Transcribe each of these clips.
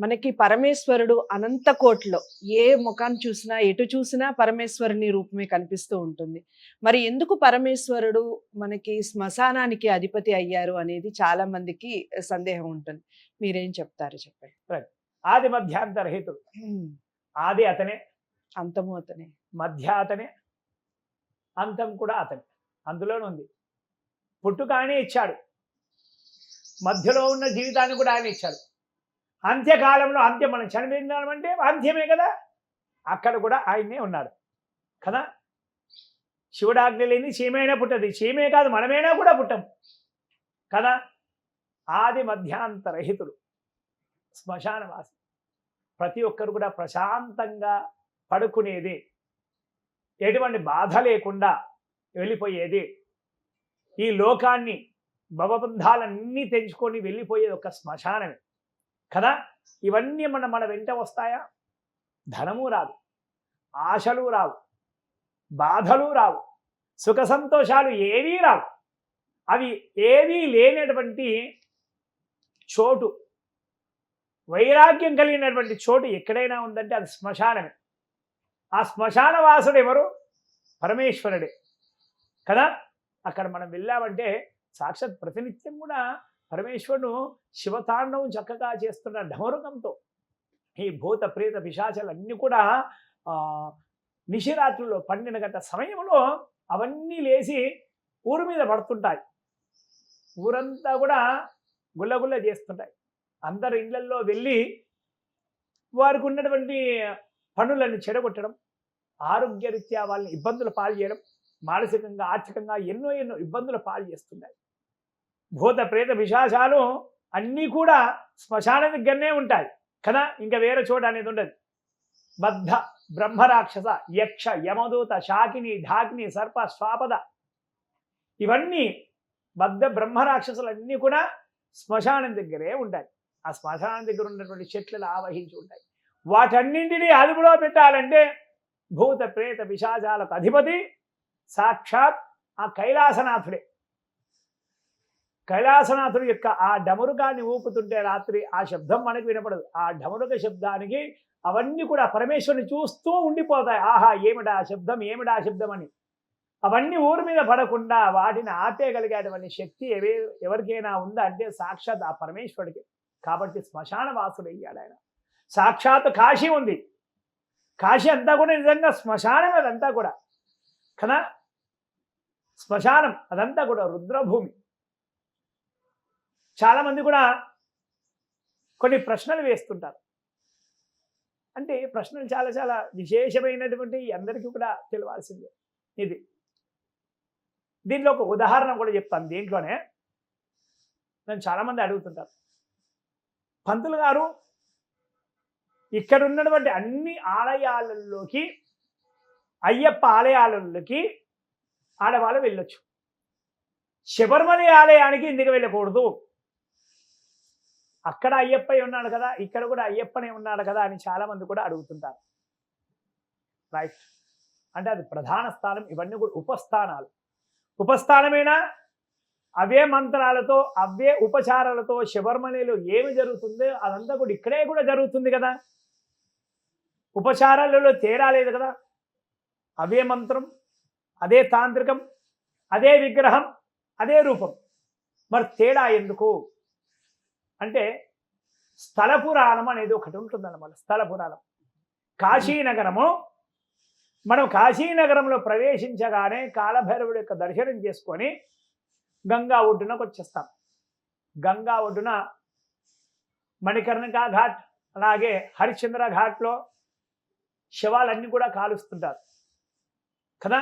మనకి పరమేశ్వరుడు అనంత కోటిలో ఏ ముఖాన్ని చూసినా, ఎటు చూసినా పరమేశ్వరుని రూపమే కనిపిస్తూ ఉంటుంది. మరి ఎందుకు పరమేశ్వరుడు మనకి శ్మశానానికి అధిపతి అయ్యారు అనేది చాలా మందికి సందేహం ఉంటుంది. మీరేం చెప్తారు చెప్పండి? రైట్. ఆది మధ్యాంతరహితుడు. హ్మ్. ఆది అతనే, అంతము అతనే. మధ్య అతనే, అంతం కూడా అతనే. అందులోనే ఉంది. పుట్టుక ఆయనే ఇచ్చాడు, మధ్యలో ఉన్న జీవితాన్ని కూడా ఆయన ఇచ్చాడు. అంత్యకాలంలో అంత్యం, మనం చనిపోయినామంటే అంత్యమే కదా, అక్కడ కూడా ఆయనే ఉన్నాడు కదా. శివుడాజ్ఞ లేని చీమైనా పుట్టది, చీమే కాదు మనమైనా కూడా పుట్టం కదా. ఆది మధ్యాంతరహితుడు, శ్మశానవాసి. ప్రతి ఒక్కరు కూడా ప్రశాంతంగా పడుకునేది, ఎటువంటి బాధ లేకుండా వెళ్ళిపోయేది, ఈ లోకాన్ని భవబంధాలన్నీ తెంచుకొని వెళ్ళిపోయేది ఒక శ్మశానమే కదా. ఇవన్నీ మన వెంట వస్తాయా? ధనము రాదు, ఆశలు రావు, బాధలు రావు, సుఖ సంతోషాలు ఏవీ రావు. అవి ఏవీ లేనటువంటి చోటు, వైరాగ్యం కలిగినటువంటి చోటు ఎక్కడైనా ఉందంటే అది శ్మశానమే. ఆ శ్మశాన వాసుడు ఎవరు? పరమేశ్వరుడే కదా. అక్కడ మనం వెళ్ళామంటే సాక్షాత్ ప్రతినిత్యం కూడా పరమేశ్వరుడు శివతాండవం చక్కగా చేస్తున్న ఢమరుకంతో ఈ భూత ప్రేత పిశాచాలన్నీ కూడా నిశిరాత్రుల్లో 12 గంటల సమయంలో అవన్నీ లేచి ఊరు మీద పడుతుంటాయి. ఊరంతా కూడా గుల్లగుల్ల చేస్తుంటాయి. అందరు ఇళ్లల్లో వెళ్ళి వారికి ఉన్నటువంటి పనులను చెడగొట్టడం, ఆరోగ్యరీత్యా వాళ్ళని ఇబ్బందులు పాలు చేయడం, మానసికంగా ఆర్థికంగా ఎన్నో ఇబ్బందులు పాలు చేస్తున్నాయి. భూత ప్రేత పిశాచాలు అన్నీ కూడా శ్మశానం దగ్గరనే ఉంటాయి కదా, ఇంకా వేరే చోట అనేది ఉండదు. బద్ధ బ్రహ్మరాక్షస యక్ష యమదూత శాకిని ఢాకిని సర్ప స్వాపద, ఇవన్నీ బద్ధ బ్రహ్మరాక్షసులన్నీ కూడా శ్మశానం దగ్గరే ఉంటాయి. ఆ శ్మశానం దగ్గర ఉన్నటువంటి చెట్లను ఆవహించి ఉంటాయి. వాటన్నింటినీ అదుపులో పెట్టాలంటే భూత ప్రేత పిశాచాలకు అధిపతి సాక్షాత్ ఆ కైలాసనాథుడే. కైలాసనాథుడు యొక్క ఆ డమరుకాన్ని ఊపుతుంటే రాత్రి ఆ శబ్దం మనకు వినపడదు. ఆ డమరుక శబ్దానికి అవన్నీ కూడా పరమేశ్వరుని చూస్తూ ఉండిపోతాయి. ఆహా, ఏమిటా శబ్దం, ఏమిటా శబ్దం అని. అవన్నీ ఊరి మీద పడకుండా వాటిని ఆపేయగలిగేటువంటి శక్తి ఎవరికైనా ఉందా అంటే సాక్షాత్ ఆ పరమేశ్వరుడికి. కాబట్టి శ్మశాన వాసుడు అయ్యాడు ఆయన. సాక్షాత్ కాశీ ఉంది, కాశీ అంతా కూడా నిజంగా శ్మశానం, అదంతా కూడా కదా. శ్మశానం అదంతా కూడా రుద్రభూమి. చాలామంది కూడా కొన్ని ప్రశ్నలు వేస్తుంటారు. అంటే ప్రశ్నలు చాలా చాలా విశేషమైనటువంటి అందరికీ కూడా తెలియాల్సిందే. ఇది దీంట్లో ఒక ఉదాహరణ కూడా చెప్తాను. దీంట్లోనే నన్ను చాలామంది అడుగుతుంటారు, పంతులు గారు ఇక్కడ ఉన్నటువంటి అన్ని ఆలయాలలోకి, అయ్యప్ప ఆలయాలలోకి ఆడవాళ్ళు వెళ్ళొచ్చు, శబరిమల ఆలయానికి ఎందుకు వెళ్ళకూడదు? అక్కడ అయ్యప్ప ఉన్నాడు కదా, ఇక్కడ కూడా అయ్యప్పనే ఉన్నాడు కదా అని చాలామంది కూడా అడుగుతుంటారు. రైట్. అంటే అది ప్రధాన స్థానం, ఇవన్నీ కూడా ఉపస్థానాలు. ఉపస్థానమైనా అవే మంత్రాలతో అవే ఉపచారాలతో శబరిమలలో ఏమి జరుగుతుందో అదంతా కూడా ఇక్కడే కూడా జరుగుతుంది కదా. ఉపచారాలలో తేడా లేదు కదా. అవే మంత్రం, అదే తాంత్రికం, అదే విగ్రహం, అదే రూపం. మరి తేడా ఎందుకు అంటే స్థల పురాణం అనేది ఒకటి ఉంటుందన్నమాట. స్థల పురాణం, కాశీనగరము. మనం కాశీనగరంలో ప్రవేశించగానే కాలభైరవుడి యొక్క దర్శనం చేసుకొని గంగా ఒడ్డునకు వచ్చేస్తాం. గంగా ఒడ్డున మణికర్ణికా ఘాట్, అలాగే హరిశ్చంద్ర ఘాట్లో శవాలన్నీ కూడా కాలుస్తుంటారు కదా.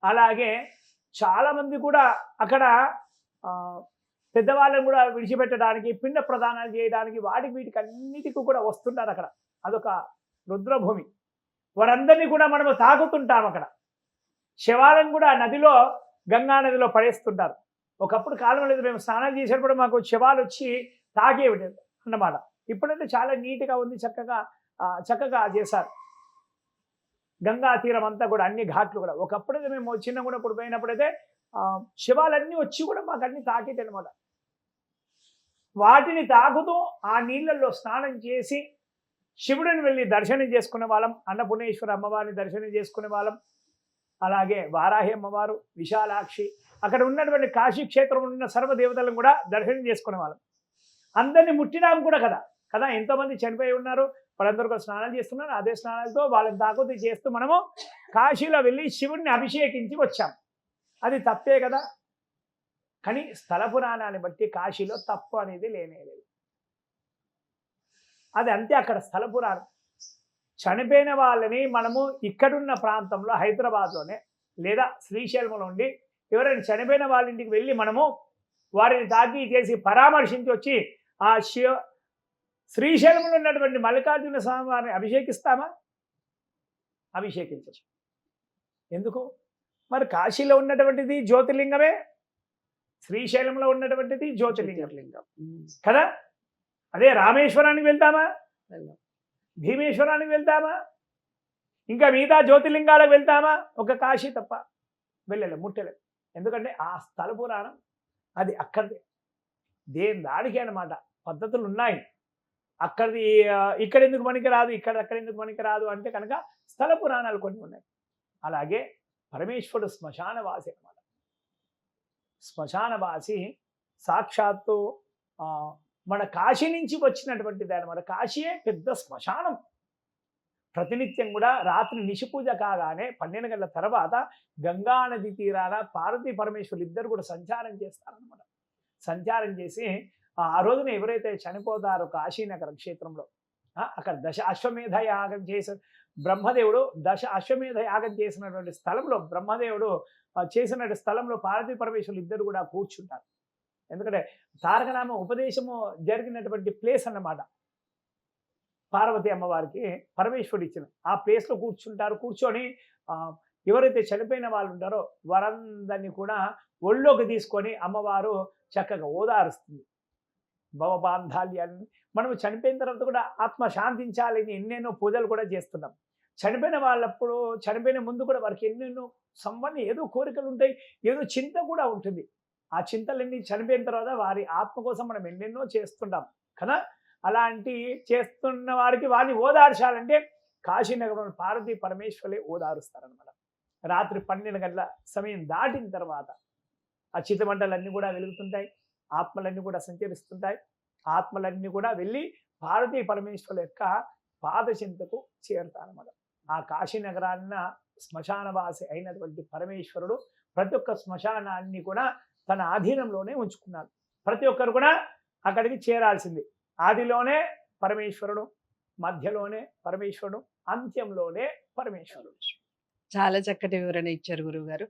అలాగే చాలామంది కూడా అక్కడ పెద్దవాళ్ళని కూడా విడిచిపెట్టడానికి, పిండ ప్రదానాలు చేయడానికి, వీటికి అన్నిటికీ కూడా వస్తుంటారు అక్కడ. అదొక రుద్రభూమి. వారందరినీ కూడా మనము తాకుతుంటాం అక్కడ. శవాలను కూడా నదిలో, గంగా నదిలో పడేస్తుంటారు. ఒకప్పుడు కాలం లేదు, మేము స్నానాలు చేసేటప్పుడు మాకు శవాలు వచ్చి తాగేవి అన్నమాట. ఇప్పుడైతే చాలా నీట్గా ఉంది, చక్కగా చేశారు గంగా తీరం అంతా కూడా, అన్ని ఘాట్లు కూడా. ఒకప్పుడైతే మేము చిన్న కూడా పోయినప్పుడైతే శివాలన్నీ వచ్చి కూడా మాకు అన్ని తాకేటి అనమాట. వాటిని తాగుతూ ఆ నీళ్ళల్లో స్నానం చేసి శివుడిని వెళ్ళి దర్శనం చేసుకునే వాళ్ళం. అన్నపూర్ణేశ్వర అమ్మవారిని దర్శనం చేసుకునే వాళ్ళం. అలాగే వారాహి అమ్మవారు, విశాలాక్షి, అక్కడ ఉన్నటువంటి కాశీ క్షేత్రం ఉన్న సర్వదేవతలను కూడా దర్శనం చేసుకునే వాళ్ళం. అందరినీ ముట్టినాం కూడా కదా ఎంతోమంది చనిపోయి ఉన్నారు, వాళ్ళందరూ కూడా స్నానాలు చేస్తున్నారు. అదే స్నానాలతో వాళ్ళని తాకుతూ చేస్తూ మనము కాశీలో వెళ్ళి శివుడిని అభిషేకించి వచ్చాం. అది తప్పే కదా. కానీ స్థల పురాణాన్ని బట్టి కాశీలో తప్పు అనేది లేనే లేదు. అది అంతే. అక్కడ స్థల పురాణం. చనిపోయిన వాళ్ళని మనము ఇక్కడున్న ప్రాంతంలో హైదరాబాద్లోనే లేదా శ్రీశైలంలో ఉండి ఎవరైనా చనిపోయిన వాళ్ళ ఇంటికి వెళ్ళి మనము వారిని తాకి చేసి పరామర్శించి వచ్చి ఆ శ్రీశైలంలో ఉన్నటువంటి మల్లికార్జున స్వామి వారిని అభిషేకిస్తామా? అభిషేకించచ్చు. ఎందుకు? మరి కాశీలో ఉన్నటువంటిది జ్యోతిర్లింగమే, శ్రీశైలంలో ఉన్నటువంటిది జ్యోతిర్లింగం కదా. అదే రామేశ్వరానికి వెళ్తామా, భీమేశ్వరానికి వెళ్తామా, ఇంకా మిగతా జ్యోతిర్లింగాలకు వెళ్తామా? ఒక కాశీ తప్ప వెళ్ళలేదు, ముట్టలేదు. ఎందుకంటే ఆ స్థల పురాణం అది అక్కడిది. దేని దాడికి అన్నమాట పద్ధతులు ఉన్నాయి. అక్కడిది ఇక్కడ ఎందుకు పనికి రాదు, అక్కడ ఎందుకు పనికి రాదు అంటే కనుక స్థల పురాణాలు కొన్ని ఉన్నాయి. అలాగే పరమేశ్వరుడు శ్మశానవాసి అన్నమాట. శ్మశానవాసి సాక్షాత్తు మన కాశీ నుంచి వచ్చినటువంటిది అన్నమాట. కాశీయే పెద్ద శ్మశానం. ప్రతినిత్యం కూడా రాత్రి నిశిపూజ కాగానే 12 గంటల తర్వాత గంగా నది తీరాన పార్వతీ పరమేశ్వరులు ఇద్దరు కూడా సంచారం చేస్తారనమాట. సంచారం చేసి ఆ రోజున ఎవరైతే చనిపోతారో కాశీనగర క్షేత్రంలో అక్కడ దశ అశ్వమేధ యాగం చేసిన బ్రహ్మదేవుడు అశ్వమేధ యాగం చేసినటువంటి స్థలంలో బ్రహ్మదేవుడు చేసినటువంటి స్థలంలో పార్వతీ పరమేశ్వరులు ఇద్దరు కూడా కూర్చుంటారు. ఎందుకంటే తారకనామ ఉపదేశము జరిగినటువంటి ప్లేస్ అన్నమాట. పార్వతీ అమ్మవారికి పరమేశ్వరుడు ఇచ్చిన ఆ ప్లేస్లో కూర్చుంటారు. కూర్చొని ఎవరైతే చనిపోయిన వాళ్ళు ఉంటారో వారందరినీ కూడా ఒళ్ళోకి తీసుకొని అమ్మవారు చక్కగా ఓదారుస్తుంది. భవబాంధాల్యాన్ని మనం చనిపోయిన తర్వాత కూడా ఆత్మ శాంతించాలని ఎన్నెన్నో పూజలు కూడా చేస్తున్నాం. చనిపోయిన వాళ్ళప్పుడు చనిపోయిన ముందు కూడా వారికి ఎన్నెన్నో ఏదో కోరికలు ఉంటాయి, ఏదో చింత కూడా ఉంటుంది. ఆ చింతలన్నీ చనిపోయిన తర్వాత వారి ఆత్మ కోసం మనం ఎన్నెన్నో చేస్తుంటాం కదా. అలాంటి చేస్తున్న వారికి వారిని ఓదార్చాలంటే కాశీనగరంలో పార్వతీ పరమేశ్వరులే ఓదారుస్తారనమాట. రాత్రి 12 గంటల సమయం దాటిన తర్వాత ఆ చితమంటలన్నీ కూడా వెలుగుతుంటాయి, ఆత్మలన్నీ కూడా సంచరిస్తుంటాయి. ఆత్మలన్నీ కూడా వెళ్ళి పార్వతీ పరమేశ్వరుల యొక్క పాదచింతకు చేరుతారన్నమాట. ఆ కాశీనగరాన్న శ్మశానవాసి అయినటువంటి పరమేశ్వరుడు ప్రతి ఒక్క శ్మశానాన్ని కూడా తన ఆధీనంలోనే ఉంచుకున్నాడు. ప్రతి ఒక్కరు కూడా అక్కడికి చేరాల్సింది. ఆదిలోనే పరమేశ్వరుడు, మధ్యలోనే పరమేశ్వరుడు, అంత్యంలోనే పరమేశ్వరుడు. చాలా చక్కటి వివరణ ఇచ్చారు గురువు గారు.